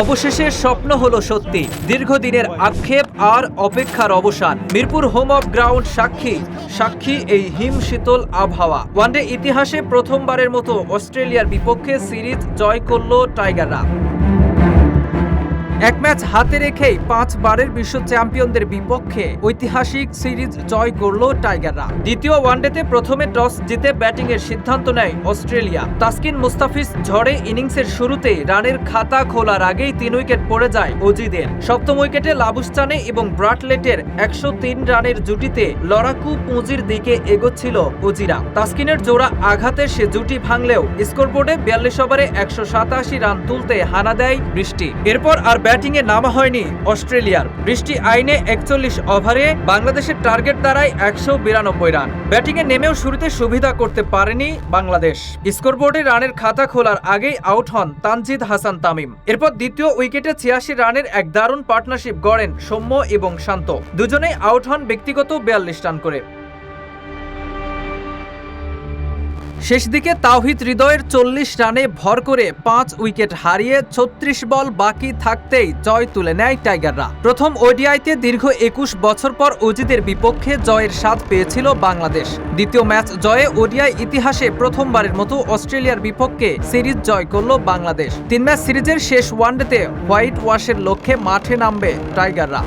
অবশেষে স্বপ্ন হলো সত্যি। দীর্ঘদিনের আক্ষেপ আর অপেক্ষার অবসান। মিরপুর হোম অফ গ্রাউন্ড সাক্ষী এই হিম শীতল আবহাওয়া। ওয়ানডে ইতিহাসে প্রথমবারের মতো অস্ট্রেলিয়ার বিপক্ষে সিরিজ জয় করল টাইগাররা। এক ম্যাচ হাতে রেখেই 5 বারের বিশ্ব চ্যাম্পিয়নদের বিপক্ষে ঐতিহাসিক সিরিজ জয় করল টাইগাররা। দ্বিতীয় ওয়ানডেতে প্রথমে টস জিতে ব্যাটিংয়ের সিদ্ধান্ত নেয় অস্ট্রেলিয়া। তাসকিন মুস্তাফিজ ঝড়ে ইনিংসের শুরুতেই রানের খাতা খোলার আগেই 3 উইকেট পড়ে যায় অজিদের। সপ্তম উইকেটে লাবুশচানে এবং ব্রাটলেটের 103 রানের জুটিতে লড়াকু পুঁজির দিকে এগোচ্ছিল অজিরা। তাসকিনের জোড়া আঘাতে সে জুটি ভাঙলেও স্কোরবোর্ডে 42 ওভারে 187 রান তুলতে হানা দেয় বৃষ্টি। এরপর আর ব্যাটিংয়ে নামা হয়নি অস্ট্রেলিয়ার। বৃষ্টি আইনে 41 ওভারে বাংলাদেশের টার্গেট দাঁড়ায় 192 রান। ব্যাটিংয়ে নেমেও শুরুতে সুবিধা করতে পারেনি বাংলাদেশ। স্কোরবোর্ডে রানের খাতা খোলার আগেই আউট হন তানজিদ হাসান তামিম। এরপর দ্বিতীয় উইকেটে 86 রানের এক দারুণ পার্টনারশিপ গড়েন সৌম্য এবং শান্ত। দুজনেই আউট হন ব্যক্তিগত 42 রান করে। শেষ দিকে তাওহিদ হৃদয়ের 40 রানে ভর করে 5 উইকেট হারিয়ে 36 বল বাকি থাকতেই জয় তুলে নেয় টাইগাররা। প্রথম ওডিআইতে দীর্ঘ 21 বছর পর অজিদের বিপক্ষে জয়ের স্বাদ পেয়েছিল বাংলাদেশ। দ্বিতীয় ম্যাচ জয়ে ওডিআই ইতিহাসে প্রথমবারের মতো অস্ট্রেলিয়ার বিপক্ষে সিরিজ জয় করল বাংলাদেশ। 3 ম্যাচ সিরিজের শেষ ওয়ানডেতে হোয়াইট ওয়াশের লক্ষ্যে মাঠে নামবে টাইগাররা।